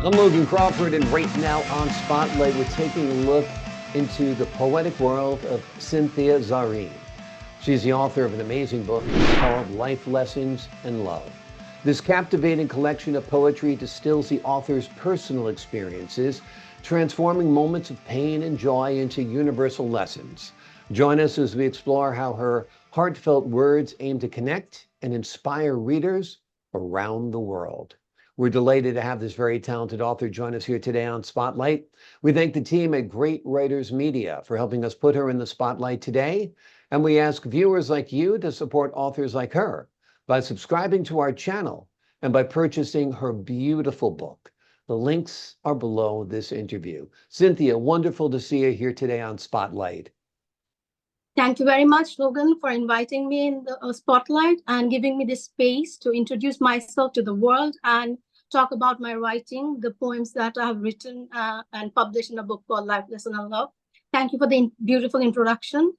I'm Logan Crawford, and right now on Spotlight, we're taking a look into the poetic world of Synthia Zarreen. She's the author of an amazing book called Life Lessons and Love. This captivating collection of poetry distills the author's personal experiences, transforming moments of pain and joy into universal lessons. Join us as we explore how her heartfelt words aim to connect and inspire readers around the world. We're delighted to have this very talented author join us here today on Spotlight. We thank the team at Great Writers Media for helping us put her in the spotlight today. And we ask viewers like you to support authors like her by subscribing to our channel and by purchasing her beautiful book. The links are below this interview. Synthia, wonderful to see you here today on Spotlight. Thank you very much, Logan, for inviting me in the spotlight and giving me this space to introduce myself to the world and talk about my writing, the poems that I have written and published in a book called Life Lessons and Love. Thank you for the beautiful introduction.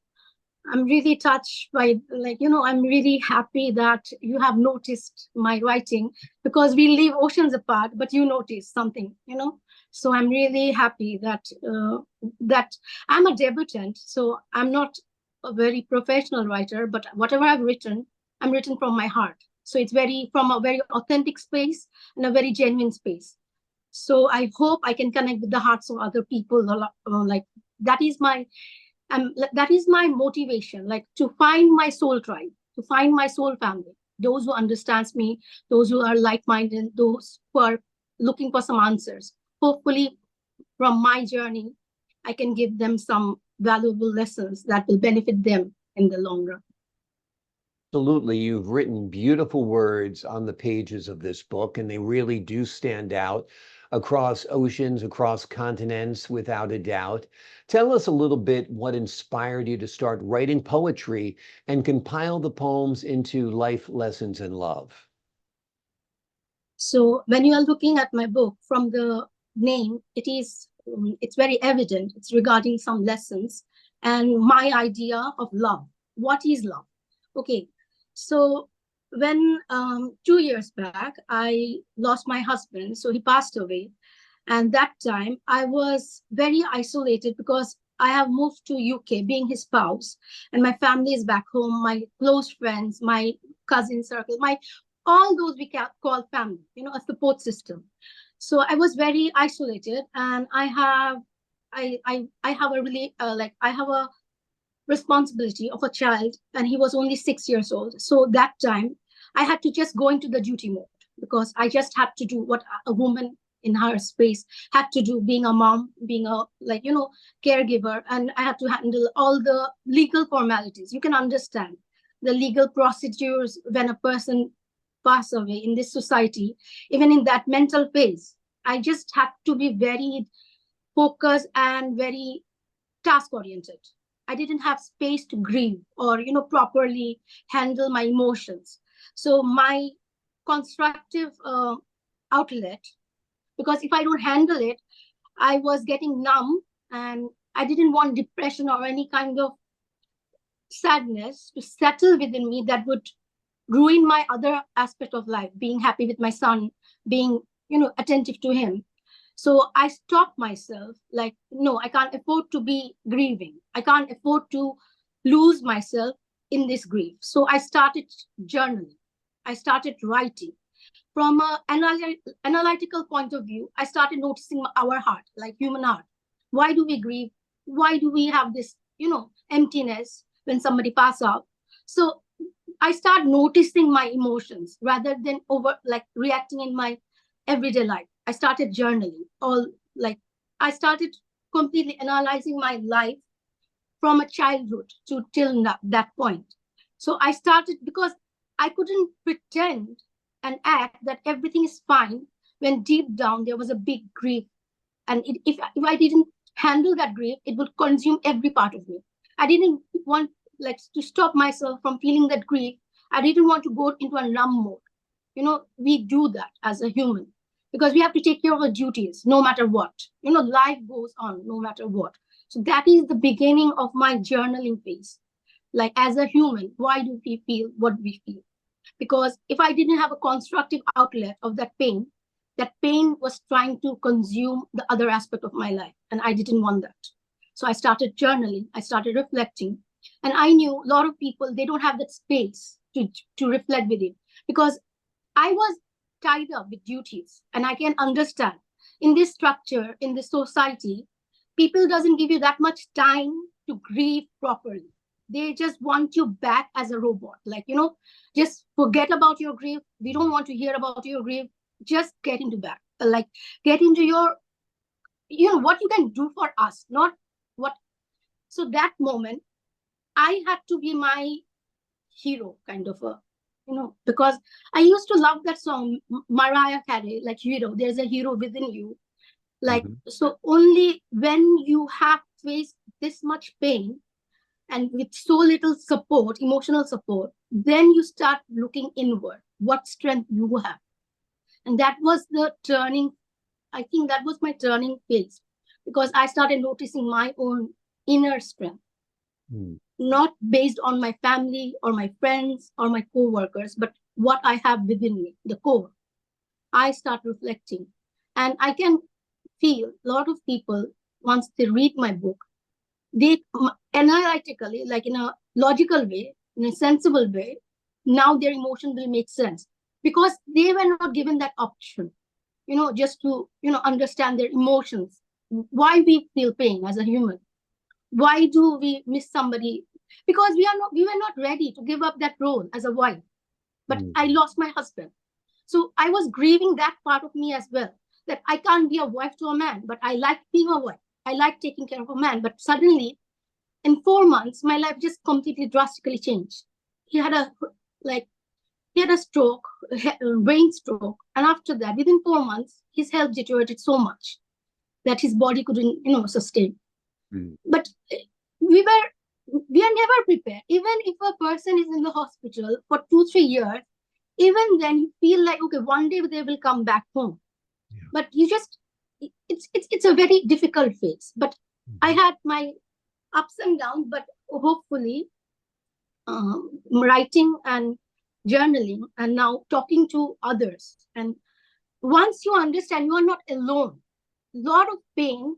I'm really touched by, I'm really happy that you have noticed my writing, because we live oceans apart, but you notice something, So I'm really happy that that I'm a debutant, so I'm not a very professional writer, but whatever I've written, I'm written from my heart. So it's from a very authentic space and a very genuine space. So I hope I can connect with the hearts of other people. That is my motivation, like to find my soul tribe, to find my soul family, those who understands me, those who are like-minded, those who are looking for some answers. Hopefully from my journey, I can give them some valuable lessons that will benefit them in the long run. Absolutely. You've written beautiful words on the pages of this book, and they really do stand out across oceans, across continents, without a doubt. Tell us a little bit what inspired you to start writing poetry and compile the poems into Life Lessons and Love. So when you are looking at my book, from the name, it's very evident. It's regarding some lessons and my idea of love. What is love? Okay, so when 2 years back, I lost my husband, so he passed away. And that time I was very isolated because I have moved to UK being his spouse, and my family is back home, my close friends, my cousin circle, all those we call family, a support system. So I was very isolated, and I have a responsibility of a child, and he was only 6 years old. So that time I had to just go into the duty mode, because I just had to do what a woman in her space had to do, being a mom, being a caregiver, and I had to handle all the legal formalities. You can understand the legal procedures when a person pass away in this society. Even in that mental phase, I just had to be very focused and very task oriented. I didn't have space to grieve or properly handle my emotions. So my constructive outlet, because if I don't handle it, I was getting numb, and I didn't want depression or any kind of sadness to settle within me that would ruin my other aspect of life, being happy with my son, being attentive to him. So I stopped myself, like, no, I can't afford to be grieving, I can't afford to lose myself in this grief. So I started journaling, I started writing. From an analytical point of view, I started noticing our heart, like human heart. Why do we grieve? Why do we have this emptiness when somebody passes out? So I start noticing my emotions rather than reacting in my everyday life. I started journaling. I started completely analyzing my life from a childhood to till that point. So I started, because I couldn't pretend and act that everything is fine when deep down there was a big grief. And if I didn't handle that grief, it would consume every part of me. I didn't want to stop myself from feeling that grief. I didn't want to go into a numb mode. We do that as a human because we have to take care of our duties no matter what. Life goes on no matter what. So that is the beginning of my journaling phase. Like, as a human, why do we feel what we feel? Because if I didn't have a constructive outlet of that pain, That pain was trying to consume the other aspect of my life, and I didn't want that. So I started journaling, I started reflecting, and I knew a lot of people, they don't have that space to reflect with it, because I was tied up with duties, and I can understand in this structure, in this society, people doesn't give you that much time to grieve properly. They just want you back as a robot, like, just forget about your grief. We don't want to hear about your grief. Just get into back, like, get into your, what you can do for us, not what. So that moment, I had to be my hero, kind of a, because I used to love that song, Mariah Carey, like, hero, there's a hero within you. Like, so only when you have faced this much pain and with so little support, emotional support, then you start looking inward, what strength you have. And that was the turning, I think that was my turning phase, because I started noticing my own inner strength, not based on my family or my friends or my co-workers, but what I have within me, the core. I start reflecting, and I can feel a lot of people, once they read my book, they analytically, like in a logical way, in a sensible way, now their emotion will make sense, because they were not given that option, just to, understand their emotions, why we feel pain as a human, why do we miss somebody, because we were not ready to give up that role as a wife. But I lost my husband, so I was grieving that part of me as well, that I can't be a wife to a man, but I like being a wife, I like taking care of a man. But suddenly, in 4 months, my life just completely drastically changed. He had a stroke, a brain stroke, and after that, within 4 months, his health deteriorated so much that his body couldn't, sustain. But we are never prepared. Even if a person is in the hospital for 2-3 years, even then you feel like, okay, one day they will come back home. But you just, it's a very difficult phase. But I had my ups and downs, but hopefully writing and journaling and now talking to others, and once you understand you are not alone, a lot of pain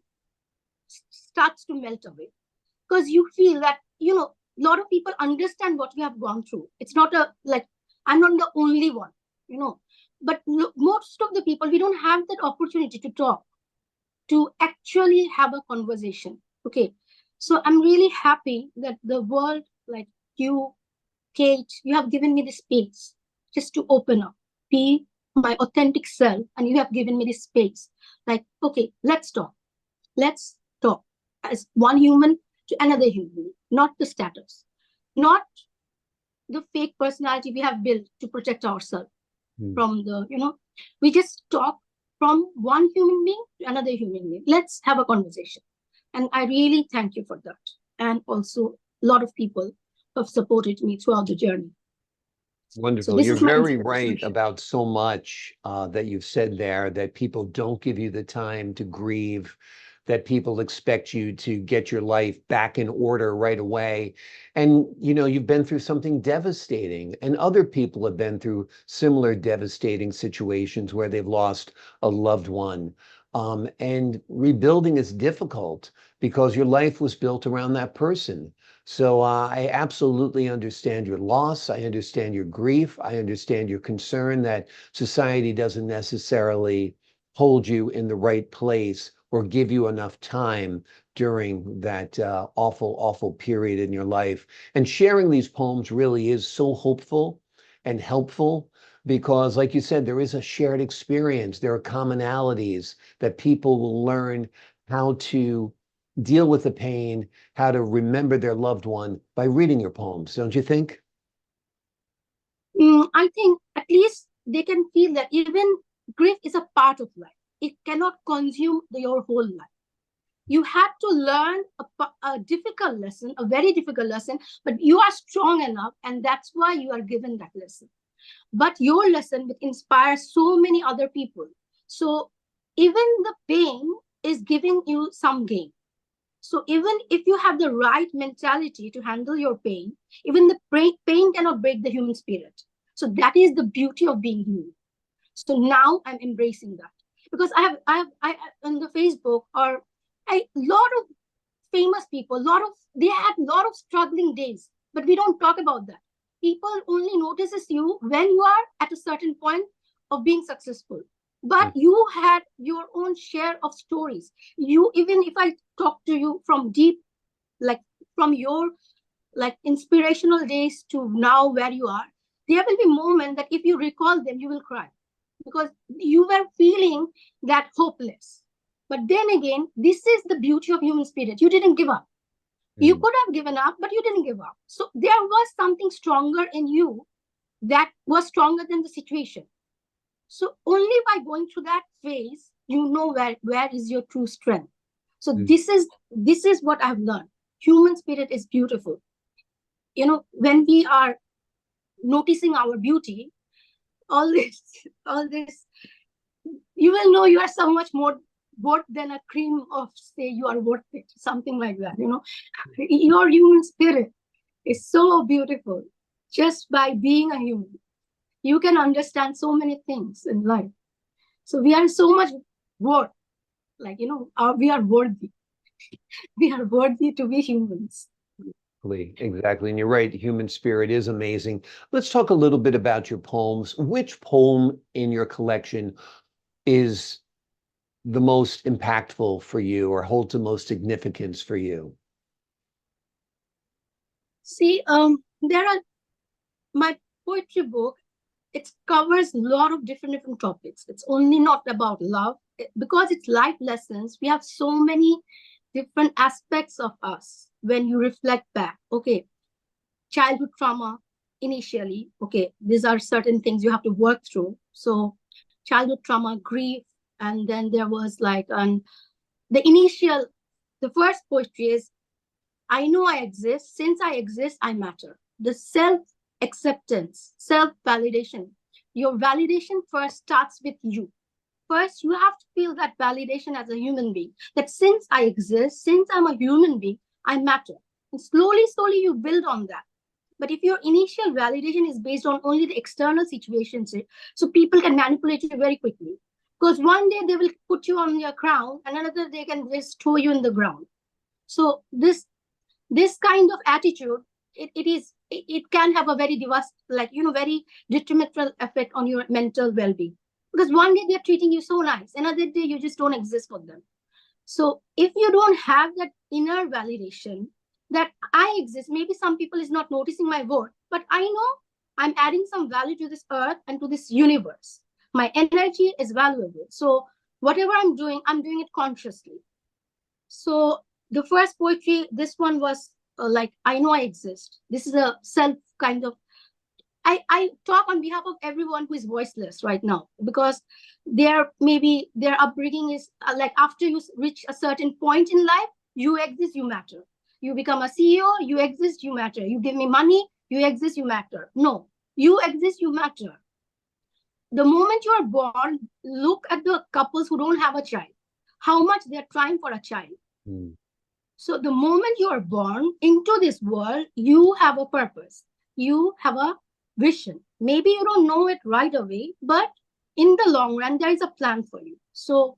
starts to melt away, because you feel that, a lot of people understand what you have gone through. It's not like I'm not the only one, but most of the people, we don't have that opportunity to talk, to actually have a conversation. Okay, so I'm really happy that the world, like you, Kate, you have given me the space just to open up, be my authentic self, and you have given me this space. Like, okay, let's talk. Let's talk as one human to another human, not the status, not the fake personality we have built to protect ourselves from the, we just talk from one human being to another human being. Let's have a conversation. And I really thank you for that. And also, a lot of people have supported me throughout the journey. Wonderful. You're very right about so much that you've said there, that people don't give you the time to grieve, that people expect you to get your life back in order right away. And, you've been through something devastating, and other people have been through similar devastating situations where they've lost a loved one. And rebuilding is difficult because your life was built around that person. So I absolutely understand your loss. I understand your grief. I understand your concern that society doesn't necessarily hold you in the right place or give you enough time during that awful, awful period in your life. And sharing these poems really is so hopeful and helpful, because, like you said, there is a shared experience. There are commonalities that people will learn how to deal with the pain, how to remember their loved one by reading your poems, don't you think? I think at least they can feel that even grief is a part of life. It cannot consume your whole life. You had to learn a difficult lesson, a very difficult lesson, but you are strong enough, and that's why you are given that lesson. But your lesson will inspire so many other people. So even the pain is giving you some gain. So even if you have the right mentality to handle your pain, even the pain cannot break the human spirit. So that is the beauty of being human. So now I'm embracing that, because I on the Facebook, or a lot of famous people, they had a lot of struggling days, but we don't talk about that. People only notices you when you are at a certain point of being successful. But you had your own share of stories. You, even if I talk to you from deep, like from your like inspirational days to now where you are, there will be moments that if you recall them, you will cry, because you were feeling that hopeless. But then again, this is the beauty of human spirit. You didn't give up. You could have given up, but you didn't give up. So there was something stronger in you that was stronger than the situation. So only by going through that phase, you know where is your true strength. So this is what I've learned. Human spirit is beautiful. You know, when we are noticing our beauty, all this, you will know you are so much more worth than a cream of, say, you are worth it, something like that. You know, your human spirit is so beautiful. Just by being a human, you can understand so many things in life. So we are so much worth, like, you know, we are worthy. We are worthy to be humans. Exactly. And you're right, human spirit is amazing. Let's talk a little bit about your poems. Which poem in your collection is the most impactful for you or holds the most significance for you? See, there are my poetry book. It covers a lot of different topics. It's only not about love. Because it's life lessons. We have so many different aspects of us when you reflect back. Okay, childhood trauma initially. Okay, these are certain things you have to work through. So childhood trauma, grief, and then there was like the first poetry is, I know I exist. Since I exist, I matter. The self-acceptance, self-validation. Your validation first starts with you. First, you have to feel that validation as a human being, that since I exist, since I'm a human being, I matter. And slowly, slowly, you build on that. But if your initial validation is based on only the external situations, so people can manipulate you very quickly. Because one day they will put you on your crown, and another they can just throw you in the ground. So this kind of attitude, it can have a very very detrimental effect on your mental well-being, because one day they're treating you so nice, another day you just don't exist for them. So if you don't have that inner validation that I exist, maybe some people is not noticing my worth, but I know I'm adding some value to this earth and to this universe. My energy is valuable, so whatever I'm doing it consciously. So the first poetry, this one was like, I know I exist. This is a self kind of, I talk on behalf of everyone who is voiceless right now, because maybe their upbringing is like, after you reach a certain point in life, you exist, you matter. You become a CEO, you exist, you matter. You give me money, you exist, you matter. No, you exist, you matter. The moment you are born, look at the couples who don't have a child, how much they're trying for a child. So the moment you are born into this world, you have a purpose. You have a vision. Maybe you don't know it right away, but in the long run, there is a plan for you. So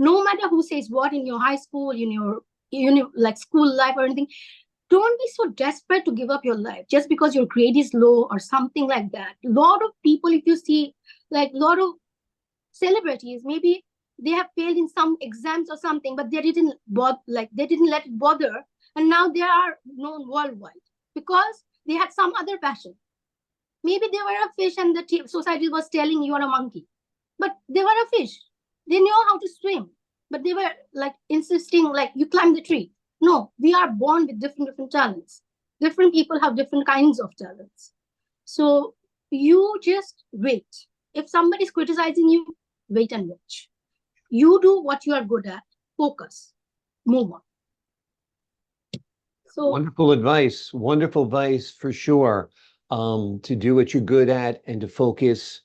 no matter who says what in your high school, in your like school life or anything, don't be so desperate to give up your life just because your grade is low or something like that. A lot of people, if you see, like a lot of celebrities, maybe they have failed in some exams or something, but they didn't they didn't let it bother, and now they are known worldwide because they had some other passion. Maybe they were a fish and the society was telling you are a monkey, but they were a fish. They know how to swim, but they were like insisting like you climb the tree. No, we are born with different talents. Different people have different kinds of talents. So you just wait. If somebody's criticizing you, wait and watch. You do what you are good at, focus, move on. So wonderful advice for sure. To do what you're good at and to focus.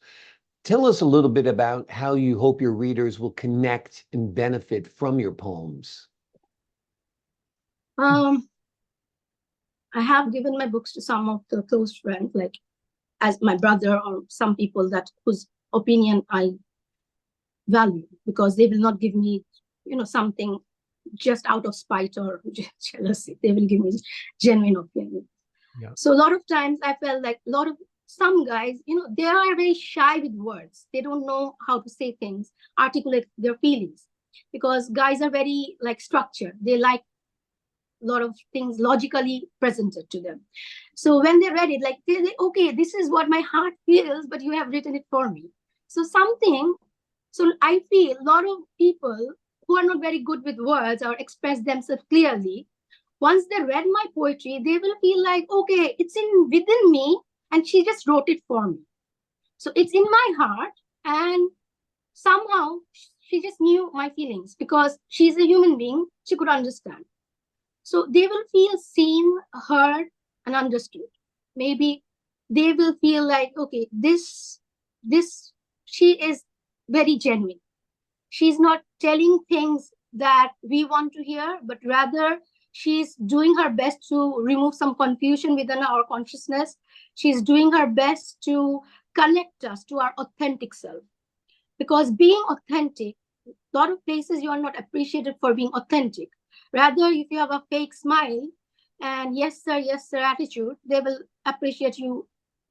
Tell us a little bit about how you hope your readers will connect and benefit from your poems. I have given my books to some of the close friends, like as my brother or some people that who's opinion I value, because they will not give me, something just out of spite or jealousy. They will give me genuine opinion. Yeah. So a lot of times I felt like some guys, they are very shy with words. They don't know how to say things, articulate their feelings, because guys are very like structured. They like a lot of things logically presented to them. So when they read it, like, okay, this is what my heart feels, but you have written it for me. So I feel a lot of people who are not very good with words or express themselves clearly, once they read my poetry, they will feel like, okay, it's within me, and she just wrote it for me. So it's in my heart, and somehow she just knew my feelings because she's a human being. She could understand. So they will feel seen, heard, and understood. Maybe they will feel like, okay, she is very genuine. She's not telling things that we want to hear, but rather she's doing her best to remove some confusion within our consciousness. She's doing her best to connect us to our authentic self. Because being authentic, a lot of places you are not appreciated for being authentic. Rather, if you have a fake smile and yes sir attitude, they will appreciate you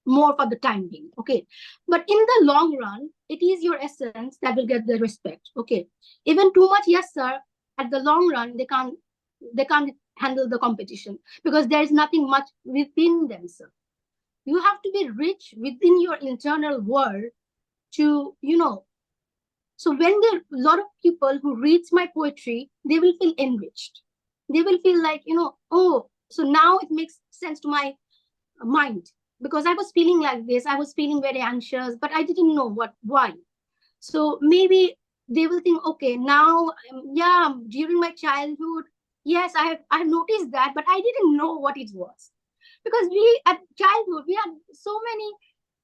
more for the time being. Okay. But in the long run, it is your essence that will get the respect. Okay. Even too much yes sir, at the long run, they can't handle the competition because there is nothing much within themselves. You have to be rich within your internal world to, so when there are a lot of people who reads my poetry, they will feel enriched. They will feel like, oh, so now it makes sense to my mind, because I was feeling like this. I was feeling very anxious, but I didn't know why. So maybe they will think, okay, now, yeah, during my childhood, yes, I have noticed that, but I didn't know what it was. Because at childhood, we had so many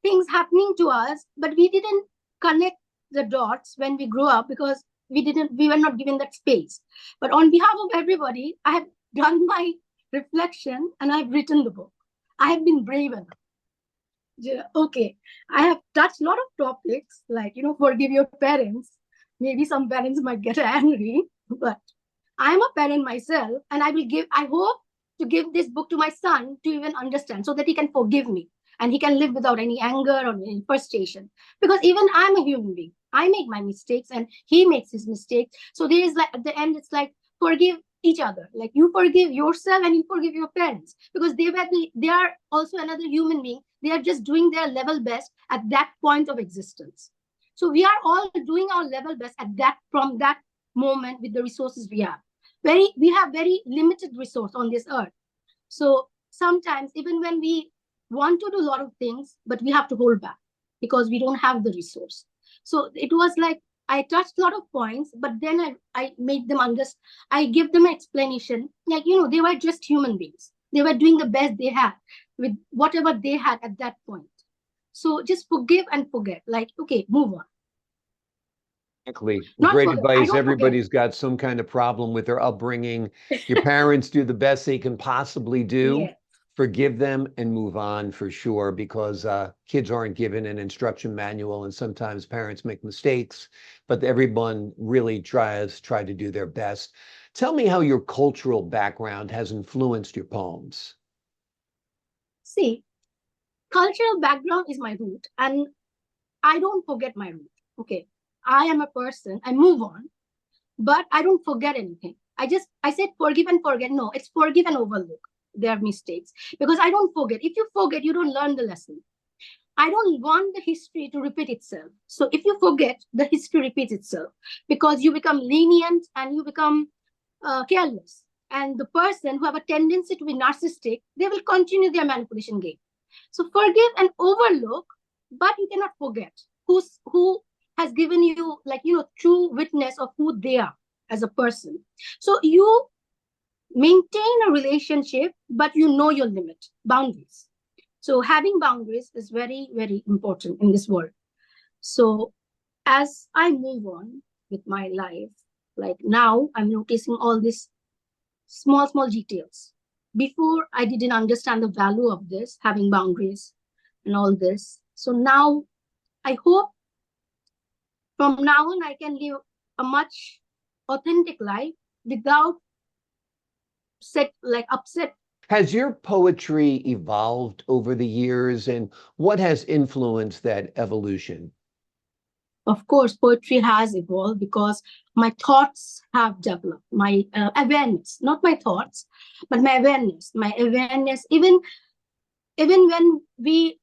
things happening to us, but we didn't connect the dots when we grew up because we were not given that space. But on behalf of everybody, I have done my reflection and I've written the book. I have been brave enough. Yeah, okay, I have touched a lot of topics like, forgive your parents. Maybe some parents might get angry, but I'm a parent myself, and I hope to give this book to my son to even understand so that he can forgive me and he can live without any anger or any frustration. Because even I'm a human being. I make my mistakes and he makes his mistakes. So there is like, at the end, it's like, forgive each other. Like, you forgive yourself and you forgive your parents, because they are also another human being. They are just doing their level best at that point of existence. So we are all doing our level best from that moment with the resources we have. We have very limited resource on this earth. So sometimes even when we want to do a lot of things, but we have to hold back because we don't have the resource. So it was like, I touched a lot of points, but then I made them understand. I give them an explanation. Like, they were just human beings. They were doing the best they had with whatever they had at that point. So just forgive and forget. Like, okay, move on. Exactly. Not Great forget. advice. Everybody's got some kind of problem with their upbringing. Your parents do the best they can possibly do. Yes. Forgive them and move on for sure, because kids aren't given an instruction manual and sometimes parents make mistakes, but everyone really try to do their best. Tell me how your cultural background has influenced your poems. See, cultural background is my root, and I don't forget my root. Okay. I am a person, I move on, but I don't forget anything. I said forgive and forget. No, it's forgive and overlook their mistakes, because I don't forget. If you forget, you don't learn the lesson. I don't want the history to repeat itself. So if you forget, the history repeats itself, because you become lenient and you become careless. And the person who have a tendency to be narcissistic, they will continue their manipulation game. So forgive and overlook, but you cannot forget who has given you, like, true witness of who they are as a person. So you maintain a relationship, but you know your limit, boundaries. So having boundaries is very, very important in this world. So as I move on with my life, like now I'm noticing all these small details. Before, I didn't understand the value of this, having boundaries and all this. So now I hope From now on, I can live a much authentic life without upset. Has your poetry evolved over the years, and what has influenced that evolution? Of course, poetry has evolved because my thoughts have developed, my awareness, not my thoughts, but my awareness. Even when we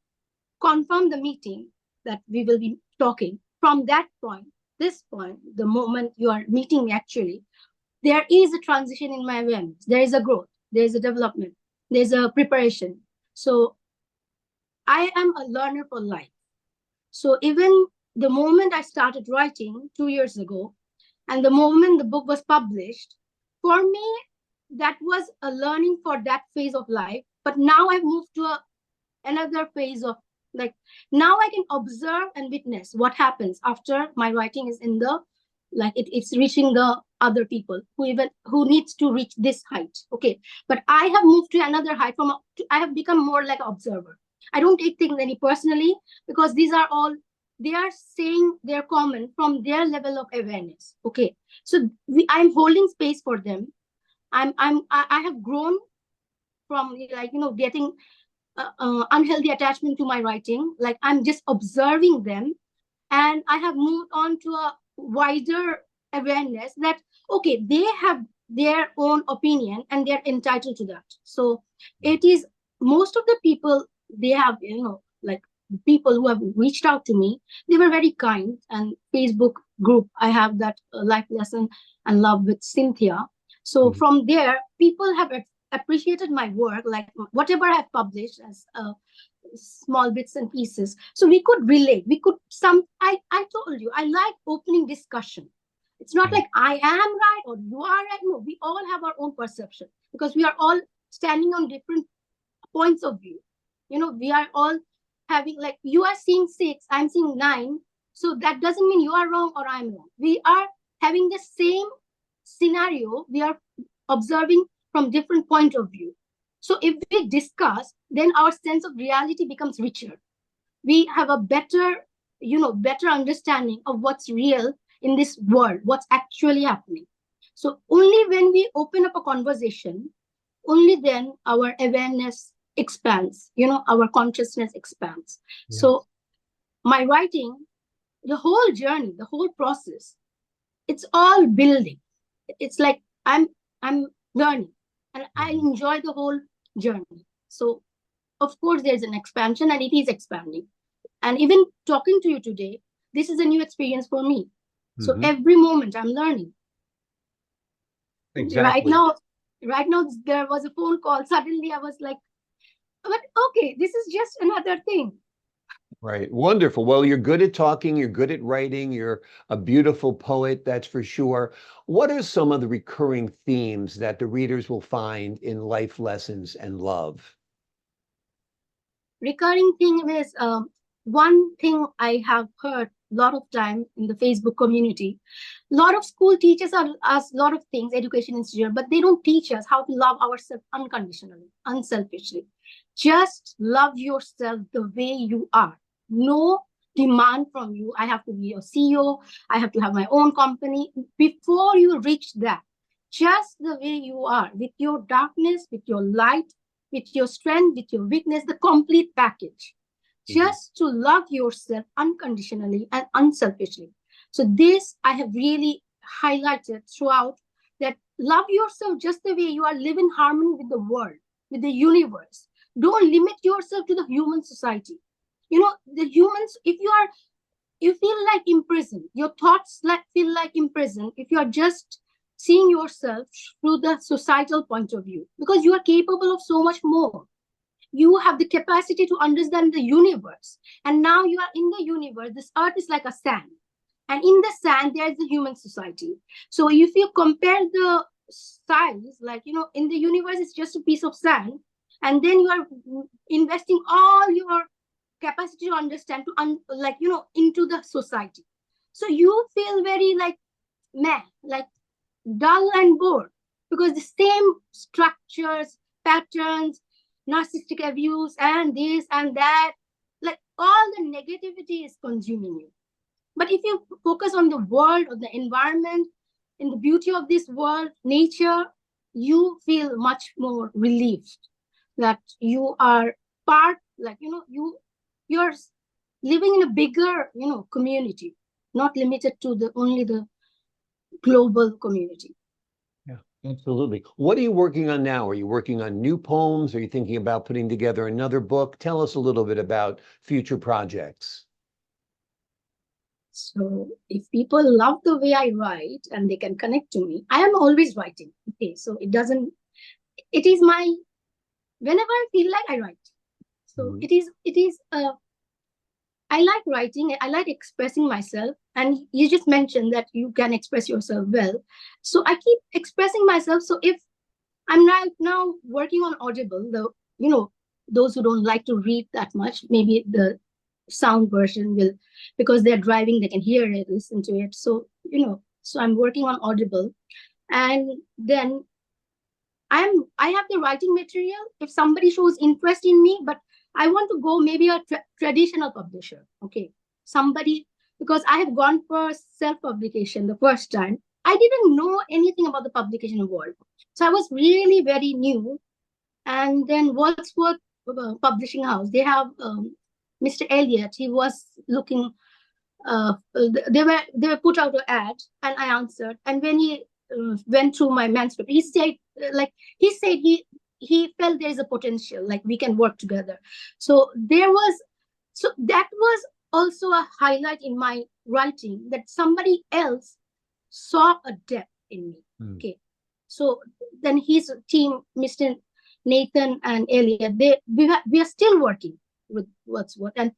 confirm the meeting that we will be talking, from that point, this point, the moment you are meeting me actually, there is a transition in my awareness. There is a growth, there is a development, there's a preparation. So I am a learner for life. So even the moment I started writing 2 years ago, and the moment the book was published, for me, that was a learning for that phase of life. But now I've moved to another phase of like, now I can observe and witness what happens after my writing is in the, it's reaching the other people who needs to reach this height. Okay. But I have moved to another height I have become more like an observer. I don't take things any personally, because these are all, they are saying their comment from their level of awareness. Okay. So I'm holding space for them. I have grown from getting unhealthy attachment to my writing. Like, I'm just observing them, and I have moved on to a wider awareness that, okay, they have their own opinion and they're entitled to that. So it is, most of the people, they have, like, people who have reached out to me, they were very kind. And Facebook group, I have that life lesson and love with Synthia. So from there, people have appreciated my work, like whatever I've published as small bits and pieces. So we could relate. I told you, I like opening discussion. It's not like I am right or you are right. No, we all have our own perception, because we are all standing on different points of view. We are all having, like, you are seeing 6, I'm seeing 9. So that doesn't mean you are wrong or I'm wrong. We are having the same scenario. We are observing from different point of view. So if we discuss, then our sense of reality becomes richer. We have a better understanding of what's real in this world, what's actually happening. So only when we open up a conversation, only then our awareness expands, our consciousness expands. Yeah. So my writing, the whole journey, the whole process, it's all building. It's like I'm learning, and I enjoy the whole journey. So of course there's an expansion, and it is expanding. And even talking to you today, this is a new experience for me. So every moment I'm learning. Exactly. Right now there was a phone call. Suddenly I was like, but okay, this is just another thing. Right. Wonderful. Well, you're good at talking, you're good at writing, you're a beautiful poet, that's for sure. What are some of the recurring themes that the readers will find in life lessons and love? Recurring theme is one thing I have heard a lot of time in the Facebook community. A lot of school teachers us a lot of things, education institute, but they don't teach us how to love ourselves unconditionally, unselfishly. Just love yourself the way you are. No demand from you. I have to be a CEO. I have to have my own company. Before you reach that, just the way you are, with your darkness, with your light, with your strength, with your weakness, the complete package. Just to love yourself unconditionally and unselfishly. So this I have really highlighted throughout, that love yourself just the way you are, live in harmony with the world, with the universe. Don't limit yourself to the human society. The humans, if you feel like imprisoned, your thoughts feel like imprisoned, if you are just seeing yourself through the societal point of view, because you are capable of so much more. You have the capacity to understand the universe. And now you are in the universe. This earth is like a sand. And in the sand, there is the human society. So if you compare the size, in the universe, it's just a piece of sand. And then you are investing all your capacity to understand, into the society. So you feel very dull and bored, because the same structures, patterns, narcissistic abuse, and this and that, like all the negativity is consuming you. But if you focus on the world, or the environment, in the beauty of this world, nature, you feel much more relieved that you are part, like, you're living in a bigger, community, not limited to the only the global community. Yeah, absolutely. What are you working on now? Are you working on new poems? Are you thinking about putting together another book? Tell us a little bit about future projects. So if people love the way I write and they can connect to me, I am always writing. Okay, so it is my, whenever I feel like I write. So Mhm. it is I like writing, I like expressing myself. And you just mentioned that you can express yourself well. So I keep expressing myself. So if I'm right now working on Audible, those who don't like to read that much, maybe the sound version will, because they're driving, they can hear it, listen to it. So, so I'm working on Audible. And then I have the writing material. If somebody shows interest in me, but I want to go maybe a traditional publisher. Okay, somebody, because I have gone for self publication the first time. I didn't know anything about the publication world, so I was really very new. And then Wordsworth Publishing House, they have Mr. Elliot. He was looking. They were put out an ad, and I answered. And when he went through my manuscript, he said, he felt there is a potential, like we can work together. So that was also a highlight in my writing, that somebody else saw a depth in me. Mm. Okay, so then his team, Mr. Nathan and Elliot, we are still working with Wordsworth, and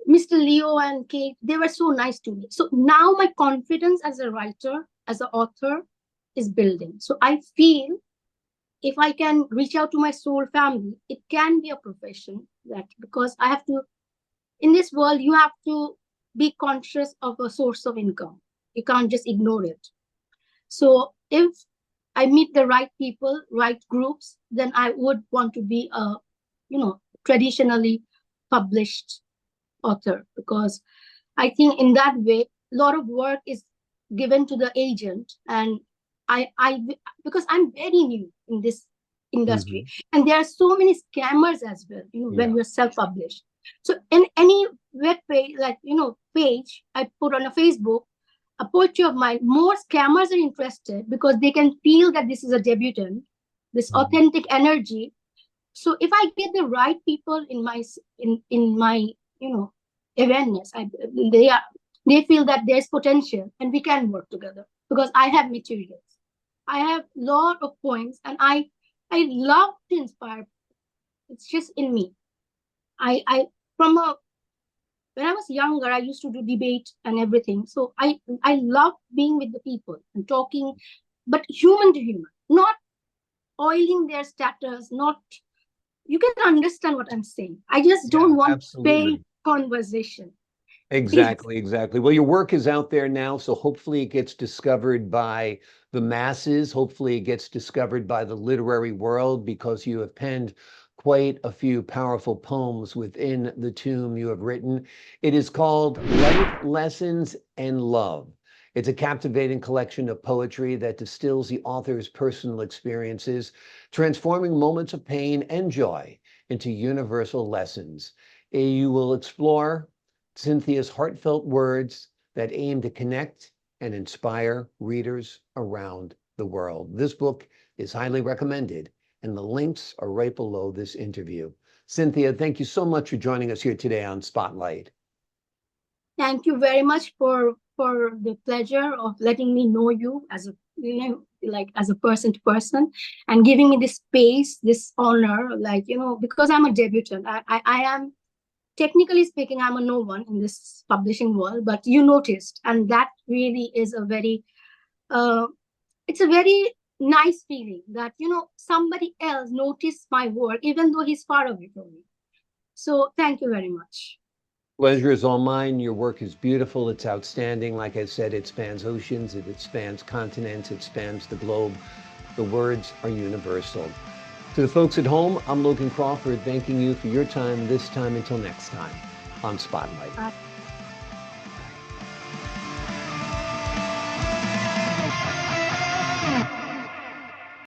Mr. Leo and Kate, they were so nice to me. So now my confidence as a writer, as an author, is building. So I feel if I can reach out to my soul family, it can be a profession, that because I have to, in this world, you have to be conscious of a source of income. You can't just ignore it. So if I meet the right people, right groups, then I would want to be a, traditionally published author, because I think in that way, a lot of work is given to the agent. And I because I'm very new in this industry, Mhm. and there are so many scammers as well, when Yeah. you're self-published. So in any web page, like, page I put on a Facebook, a poetry of mine, more scammers are interested because they can feel that this is a debutant, this Mhm. authentic energy. So if I get the right people in my you know awareness, they are they feel that there's potential and we can work together, because I have materials, I have lot of points, and I love to inspire. It's just in me. I from a When I was younger, I used to do debate and everything. So I love being with the people and talking, but human to human, not oiling their status, not, you can understand what I'm saying. I just Yeah, don't want fake absolutely. conversation. Please. Exactly, exactly. Well, your work is out there now, so hopefully it gets discovered by the masses. Hopefully it gets discovered by the literary world, because you have penned quite a few powerful poems within the tome you have written. It is called Life Lessons and Love. It's a captivating collection of poetry that distills the author's personal experiences, transforming moments of pain and joy into universal lessons. You will explore Cynthia's heartfelt words that aim to connect and inspire readers around the world. This book is highly recommended, and the links are right below this interview. Synthia, thank you so much for joining us here today on Spotlight. Thank you very much for the pleasure of letting me know you as a, like, as a person to person, and giving me this space, this honor, like, because I'm a debutant. I am, technically speaking, I'm a no one in this publishing world, but you noticed, and that really is a very uh, it's a very nice feeling that, somebody else noticed my work even though he's far away from me. So thank you very much. Pleasure is all mine. Your work is beautiful. It's outstanding. Like I said, it spans oceans, it spans continents, it spans the globe. The words are universal. To the folks at home, I'm Logan Crawford, thanking you for your time this time. Until next time on Spotlight.